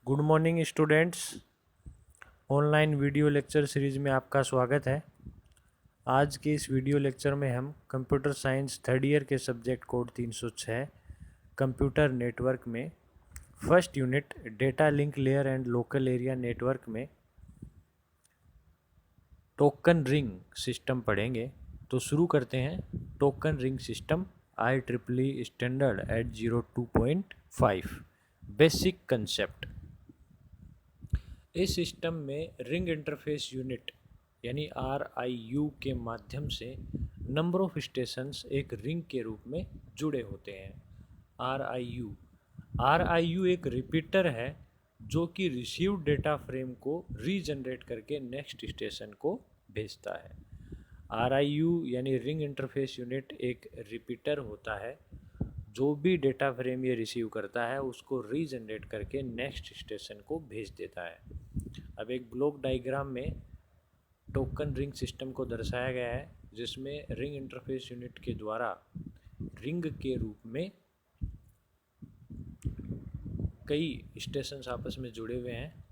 Good morning students. Online video lecture series में आपका स्वागत है। आज के इस वीडियो लेक्चर में हम कंप्यूटर साइंस थर्ड ईयर के सब्जेक्ट कोड 306 कंप्यूटर नेटवर्क में first unit data link layer and local area network में टोकन रिंग सिस्टम पढ़ेंगे। तो शुरू करते हैं। Token ring system IEEE standard 802.5 basic concept. इस सिस्टम में रिंग इंटरफेस यूनिट यानी RIU के माध्यम से नंबर ऑफ स्टेशंस एक रिंग के रूप में जुड़े होते हैं। RIU एक रिपीटर है जो कि रिसीव्ड डेटा फ्रेम को रीजनरेट करके नेक्स्ट स्टेशन को भेजता है। RIU यानी रिंग इंटरफेस यूनिट एक रिपीटर होता है जो भी डेटा फ्रेम ये रिसीव करता है उसको रीजनरेट करके नेक्स्ट स्टेशन को भेज देता है। अब एक ब्लॉक डायग्राम में टोकन रिंग सिस्टम को दर्शाया गया है जिसमें रिंग इंटरफेस यूनिट के द्वारा रिंग के रूप में कई स्टेशंस आपस में जुड़े हुए हैं।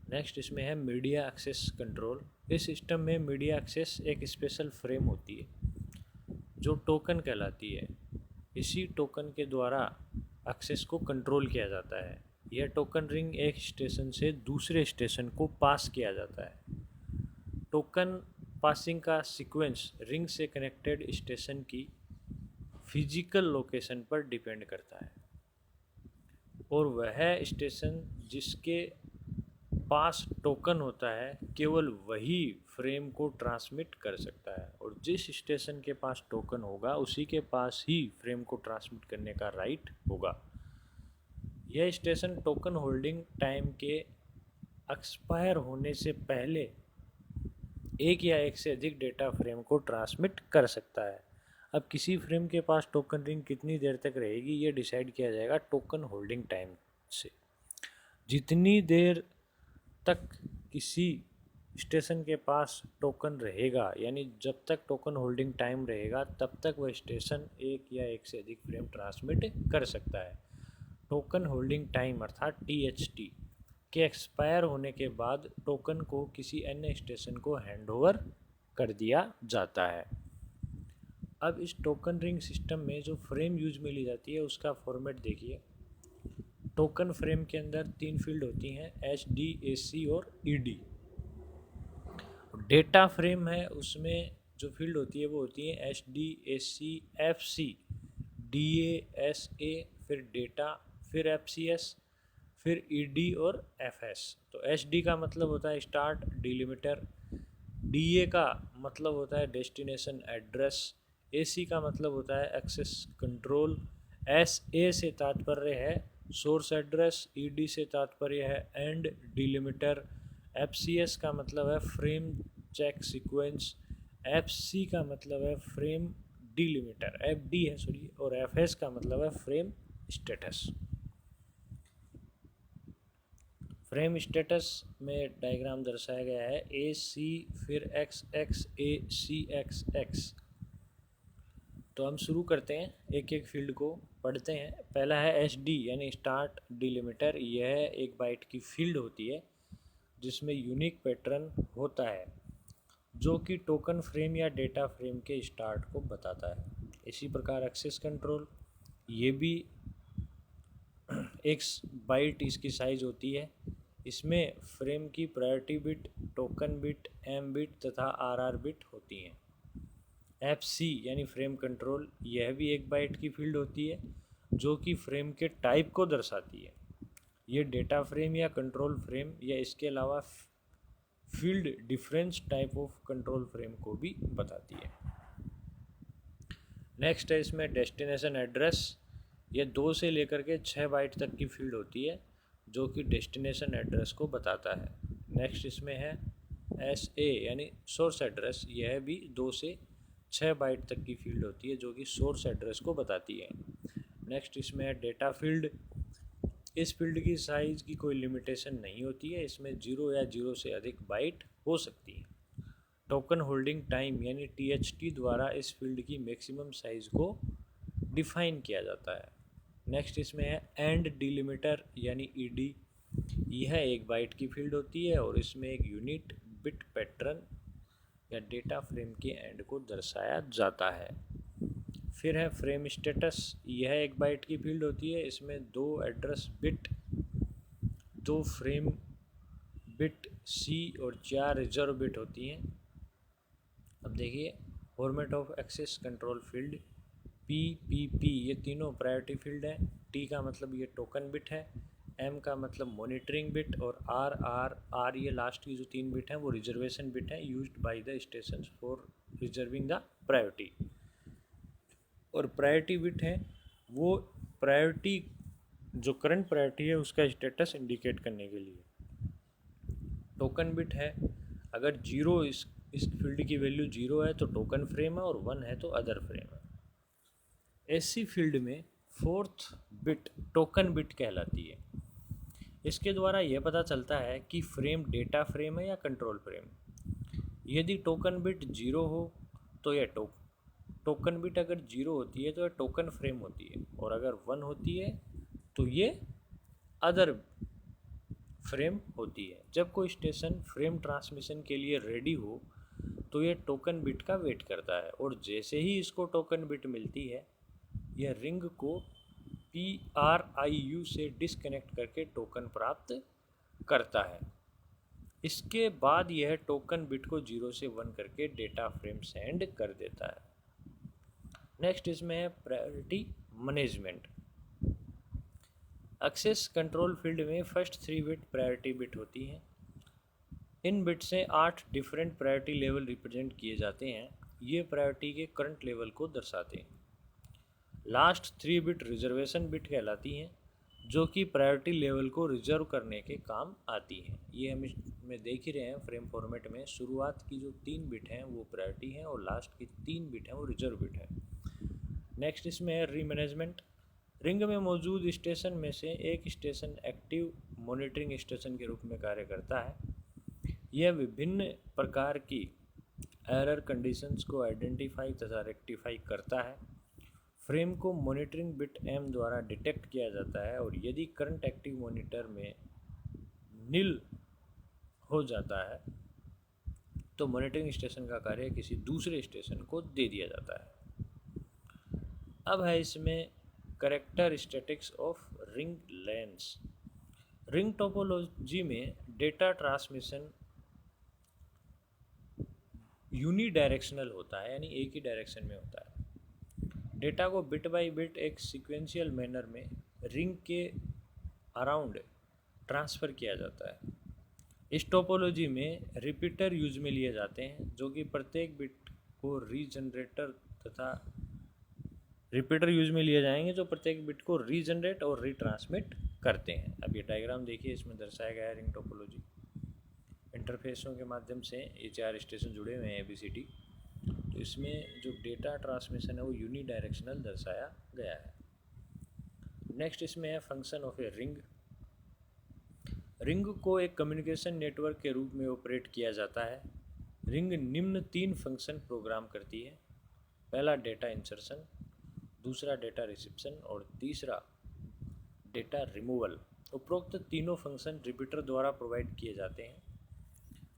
नेक्स्ट इसमें है मीडिया एक्सेस कंट्रोल। इस सिस्टम में मीडिया एक्सेस एक स्पेशल फ्रेम होती है जो टोकन कहलाती है। इसी टोकन के द्वारा एक्सेस को कंट्रोल किया जाता है। यह टोकन रिंग एक स्टेशन से दूसरे स्टेशन को पास किया जाता है। टोकन पासिंग का सीक्वेंस रिंग से कनेक्टेड स्टेशन की फिजिकल लोकेशन पर डिपेंड करता है और वह स्टेशन जिसके पास टोकन होता है केवल वही फ्रेम को ट्रांसमिट कर सकता है और जिस स्टेशन के पास टोकन होगा उसी के पास ही फ्रेम को ट्रांसमिट करने का राइट होगा। यह स्टेशन टोकन होल्डिंग टाइम के एक्सपायर होने से पहले एक या एक से अधिक डेटा फ्रेम को ट्रांसमिट कर सकता है। अब किसी फ्रेम के पास टोकन रिंग कितनी देर तक रहेगी ये डिसाइड किया जाएगा टोकन होल्डिंग टाइम से। जितनी देर तक किसी स्टेशन के पास टोकन रहेगा यानी जब तक टोकन होल्डिंग टाइम रहेगा तब तक वह स्टेशन एक या एक से अधिक फ्रेम ट्रांसमिट कर सकता है। टोकन होल्डिंग टाइम अर्थात THT के एक्सपायर होने के बाद टोकन को किसी अन्य स्टेशन को हैंडओवर कर दिया जाता है। अब इस टोकन रिंग सिस्टम में जो फ्रेम यूज में ली जाती है उसका फॉर्मेट देखिए। टोकन फ्रेम के अंदर 3 फील्ड होती हैं HD, AC और ED। डेटा फ्रेम है उसमें जो फील्ड होती है वो होती है HD, AC, FC, DA, SA, फिर डेटा, फिर FCS, फिर ED और FS। तो HD का मतलब होता है स्टार्ट डिलिमिटर, DA का मतलब होता है डेस्टिनेशन एड्रेस, AC का मतलब होता है एक्सेस कंट्रोल, SA से तात्पर्य है सोर्स एड्रेस, ED से तात्पर्य है एंड डिलिमिटर, FCS का मतलब है फ्रेम चेक सीक्वेंस, FC का मतलब है फ्रेम डिलिमिटर, FD है सॉरी, और FS का मतलब है फ्रेम स्टेटस। फ्रेम स्टेटस में डायग्राम दर्शाया गया है AC फिर XX ACXX। तो हम शुरू करते हैं, एक एक फील्ड को पढ़ते हैं। पहला है SD यानी स्टार्ट डिलिमिटर। यह 1 बाइट की फील्ड होती है जिसमें यूनिक पैटर्न होता है जो कि टोकन फ्रेम या डेटा फ्रेम के स्टार्ट को बताता है। इसी प्रकार एक्सेस कंट्रोल, ये भी 1 बाइट इसकी साइज़ होती है। इसमें फ्रेम की priority bit, token bit, M bit तथा RR बिट होती हैं। FC यानी फ्रेम कंट्रोल, यह भी 1 बाइट की फील्ड होती है जो कि फ्रेम के टाइप को दर्शाती है। ये डेटा फ्रेम या कंट्रोल फ्रेम या इसके अलावा field difference type of control frame को भी बताती है। नेक्स्ट है इसमें डेस्टिनेशन एड्रेस। ये 2 से लेकर के 6 बाइट तक की फील्ड होती है जो कि डेस्टिनेशन एड्रेस को बताता है। नेक्स्ट इसमें है SA यानी सोर्स एड्रेस। यह भी 2 से 6 बाइट तक की फील्ड होती है जो कि सोर्स एड्रेस को बताती है। नेक्स्ट इसमें है डेटा फील्ड। इस फील्ड की साइज़ की कोई लिमिटेशन नहीं होती है, इसमें 0 या 0 से अधिक बाइट हो सकती है। टोकन होल्डिंग टाइम यानी THT द्वारा इस फील्ड की मैक्सिमम साइज़ को डिफाइन किया जाता है। नेक्स्ट इसमें है एंड डिलिमिटर यानी ED। यह एक बाइट की फील्ड होती है और इसमें एक यूनिट बिट पैटर्न या डेटा फ्रेम के एंड को दर्शाया जाता है। फिर है फ्रेम स्टेटस। यह एक बाइट की फील्ड होती है, इसमें 2 address bit, 2 frame bit C और 4 रिजर्व बिट होती हैं। अब देखिए, format of access control field P, ये तीनों प्रायोरिटी फील्ड हैं। टी का मतलब ये टोकन बिट है, एम का मतलब मॉनिटरिंग बिट, और आर ये लास्ट की जो 3 बिट हैं वो रिजर्वेशन बिट है, used by the station for reserving the priority. और प्रायोरिटी बिट है वो प्रायोरिटी, जो करंट प्रायोरिटी है उसका स्टेटस इंडिकेट करने के लिए। टोकन बिट है, अगर जीरो इस फील्ड की वैल्यू 0 है तो टोकन फ्रेम है, और 1 है तो अदर फ्रेम है। ऐसी फील्ड में 4th बिट टोकन बिट कहलाती है। इसके द्वारा यह पता चलता है कि फ्रेम डेटा फ्रेम है या कंट्रोल फ्रेम। यदि टोकन बिट 0 हो तो यह टोकन बिट अगर 0 होती है तो यह टोकन फ्रेम होती है, और अगर 1 होती है तो ये अदर फ्रेम होती है। जब कोई स्टेशन फ्रेम ट्रांसमिशन के लिए रेडी हो तो यह टोकन बिट का वेट करता है, और जैसे ही इसको टोकन बिट मिलती है यह रिंग को PRIU से डिस्कनेक्ट करके टोकन प्राप्त करता है। इसके बाद यह टोकन बिट को 0 से 1 करके डेटा फ्रेम सेंड कर देता है। नेक्स्ट इसमें है priority management. Access control field में फर्स्ट 3 बिट प्रायोरिटी बिट होती हैं। इन बिट से 8 डिफरेंट प्रायोरिटी लेवल रिप्रेजेंट किए जाते हैं। ये प्रायोरिटी के करंट लेवल को दर्शाते हैं। लास्ट 3 बिट रिजर्वेशन बिट कहलाती हैं, जो कि प्रायोरिटी लेवल को रिजर्व करने के काम आती हैं। ये हम इसमें देख ही रहे हैं फ्रेम फॉर्मेट में, शुरुआत की जो 3 बिट हैं वो प्रायोरिटी हैं और लास्ट की 3 बिट हैं वो रिजर्व बिट है। नेक्स्ट इसमें है रीमैनेजमेंट। रिंग में मौजूद स्टेशन में से एक स्टेशन एक्टिव मॉनिटरिंग स्टेशन के रूप में कार्य करता है। यह विभिन्न प्रकार की एरर कंडीशंस को आइडेंटिफाई तथा रेक्टिफाई करता है। फ्रेम को मॉनिटरिंग बिट एम द्वारा डिटेक्ट किया जाता है, और यदि करंट एक्टिव मॉनिटर में नील हो जाता है तो मॉनिटरिंग स्टेशन का कार्य किसी दूसरे स्टेशन को दे दिया जाता है। अब है इसमें characteristics of ring lens. Ring topology में डेटा ट्रांसमिशन यूनिडायरेक्शनल होता है, यानी एक ही डायरेक्शन में होता है। डेटा को बिट बाय बिट एक सीक्वेंशियल मैनर में रिंग के अराउंड ट्रांसफ़र किया जाता है। इस टोपोलॉजी में रिपीटर यूज में लिए जाते हैं, जो कि प्रत्येक बिट को रीजनरेटर तथा रिपीटर यूज में लिए जाएंगे जो प्रत्येक बिट को रीजनरेट और रीट्रांसमिट करते हैं। अब ये डायग्राम देखिए, इसमें दर्शाया गया है रिंग टोपोलॉजी। इंटरफेसों के माध्यम से ये 4 स्टेशन जुड़े हुए हैं ABCD। तो इसमें जो डेटा ट्रांसमिशन है वो यूनिडायरेक्शनल दर्शाया गया है। नेक्स्ट इसमें है function of a ring. Ring को एक कम्युनिकेशन नेटवर्क के रूप में ऑपरेट किया जाता है। रिंग निम्न 3 फंक्शन प्रोग्राम करती है। पहला डेटा इंसर्शन, दूसरा डेटा रिसेप्शन और तीसरा डेटा रिमूवल। उपरोक्त तीनों फंक्शन रिपीटर द्वारा प्रोवाइड किए जाते हैं,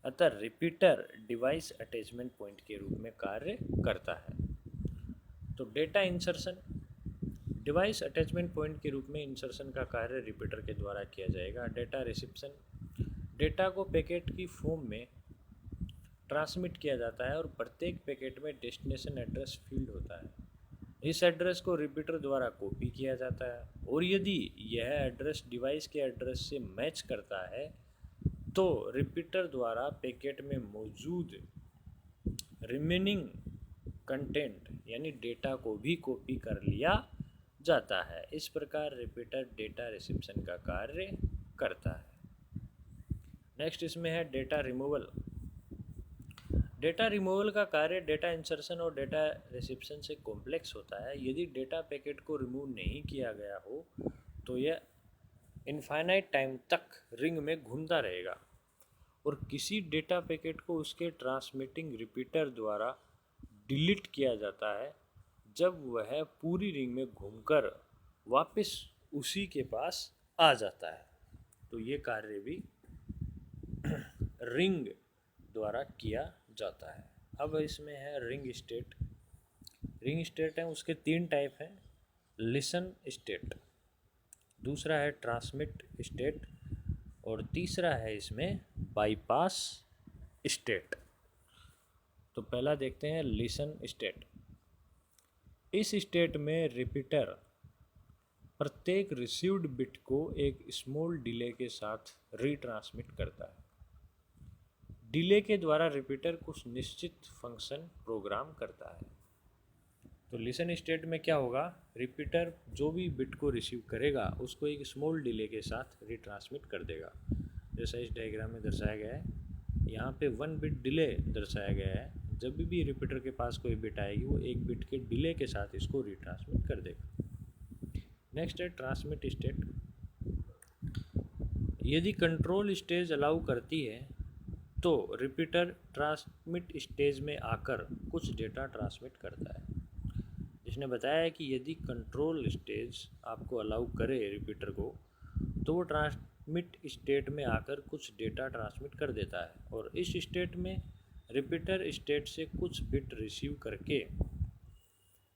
अतः रिपीटर डिवाइस अटैचमेंट पॉइंट के रूप में कार्य करता है। तो data insertion device attachment point के रूप में इंसर्शन का कार्य रिपीटर के द्वारा किया जाएगा। डेटा रिसेप्शन डेटा को पैकेट की फॉर्म में ट्रांसमिट किया जाता है और प्रत्येक पैकेट में डेस्टिनेशन एड्रेस फील्ड होता है। इस एड्रेस को रिपीटर द्वारा कॉपी किया जाता है, और यदि यह एड्रेस डिवाइस के एड्रेस से मैच करता है तो रिपीटर द्वारा पैकेट में मौजूद रिमेनिंग कंटेंट यानी डेटा को भी कॉपी कर लिया जाता है। इस प्रकार रिपीटर डेटा रिसेप्शन का कार्य करता है। नेक्स्ट इसमें है डेटा रिमूवल। डेटा रिमूवल का कार्य डेटा इंसर्शन और डेटा रिसेप्शन से कॉम्प्लेक्स होता है। यदि डेटा पैकेट को रिमूव नहीं किया गया हो तो यह इनफाइनाइट टाइम तक रिंग में घूमता रहेगा, और किसी डेटा पैकेट को उसके ट्रांसमिटिंग रिपीटर द्वारा डिलीट किया जाता है जब वह पूरी रिंग में घूमकर वापस उसी के पास आ जाता है। तो ये कार्य भी रिंग द्वारा किया जाता है। अब इसमें है रिंग स्टेट। रिंग स्टेट है उसके 3 टाइप हैं। लिसन स्टेट, दूसरा है ट्रांसमिट स्टेट और तीसरा है इसमें बाईपास स्टेट। तो पहला देखते हैं लिसन स्टेट। इस स्टेट में रिपीटर प्रत्येक रिसीव्ड बिट को एक स्मॉल डिले के साथ रीट्रांसमिट करता है। डिले के द्वारा रिपीटर कुछ निश्चित फंक्शन प्रोग्राम करता है। तो लिसन स्टेट में क्या होगा, रिपीटर जो भी बिट को रिसीव करेगा उसको एक स्मॉल डिले के साथ रीट्रांसमिट कर देगा, जैसा इस डायग्राम में दर्शाया गया है। यहाँ पे 1 बिट डिले दर्शाया गया है। जब भी रिपीटर के पास कोई बिट आएगी वो 1 बिट के डिले के साथ इसको रीट्रांसमिट कर देगा। नेक्स्ट है ट्रांसमिट स्टेट। यदि कंट्रोल स्टेज अलाउ करती है तो रिपीटर ट्रांसमिट स्टेज में आकर कुछ डेटा ट्रांसमिट करता है। जिसने बताया है कि यदि कंट्रोल स्टेज आपको अलाउ करे रिपीटर को तो वो ट्रांसमिट स्टेट में आकर कुछ डेटा ट्रांसमिट कर देता है और इस स्टेट में रिपीटर स्टेट से कुछ बिट रिसीव करके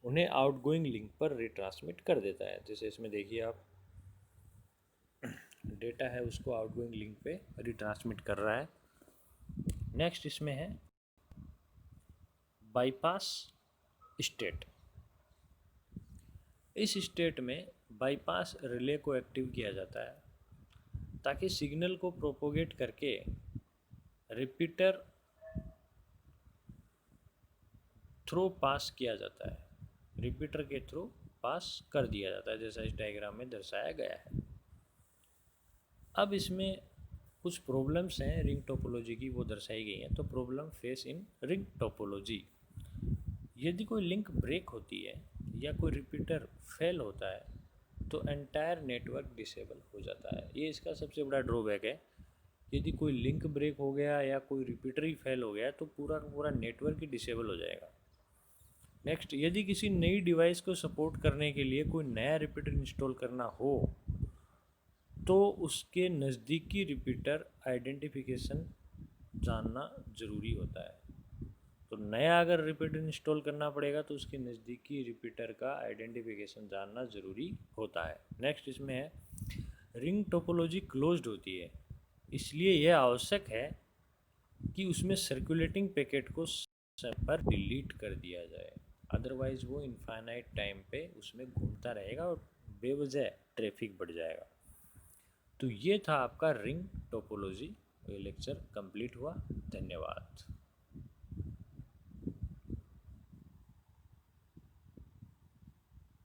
उन्हें आउटगोइंग लिंक पर रिट्रांसमिट कर देता है। जैसे इसमें देखिए आप, डेटा है उसको आउटगोइंग लिंक पे रिट्रांसमिट कर रहा है। नेक्स्ट इसमें है बाईपास स्टेट। इस स्टेट में बाईपास रिले को एक्टिव किया जाता है ताकि सिग्नल को प्रोपोगेट करके रिपीटर थ्रू पास किया जाता है, रिपीटर के थ्रू पास कर दिया जाता है, जैसा इस डायग्राम में दर्शाया गया है। अब इसमें कुछ प्रॉब्लम्स हैं रिंग टोपोलॉजी की, वो दर्शाई गई हैं। तो problem face in ring topology. यदि कोई लिंक ब्रेक होती है या कोई रिपीटर फेल होता है तो एंटायर नेटवर्क डिसेबल हो जाता है। ये इसका सबसे बड़ा ड्रॉबैक है। यदि कोई लिंक ब्रेक हो गया या कोई रिपीटर ही फेल हो गया तो पूरा का पूरा नेटवर्क ही डिसेबल हो जाएगा। नेक्स्ट, यदि किसी नई डिवाइस को सपोर्ट करने के लिए कोई नया रिपीटर इंस्टॉल करना हो तो उसके नज़दीकी रिपीटर आइडेंटिफिकेशन जानना ज़रूरी होता है। तो नया अगर रिपीटर इंस्टॉल करना पड़ेगा तो उसके नज़दीकी रिपीटर का आइडेंटिफिकेशन जानना ज़रूरी होता है। नेक्स्ट इसमें है रिंग टोपोलॉजी क्लोज्ड होती है, इसलिए यह आवश्यक है कि उसमें सर्कुलेटिंग पैकेट को समय पर डिलीट कर दिया जाए, अदरवाइज़ वो इनफाइनाइट टाइम पे उसमें घूमता रहेगा और बेवजह ट्रैफिक बढ़ जाएगा। तो ये था आपका रिंग टोपोलॉजी। ये लेक्चर कंप्लीट हुआ। धन्यवाद।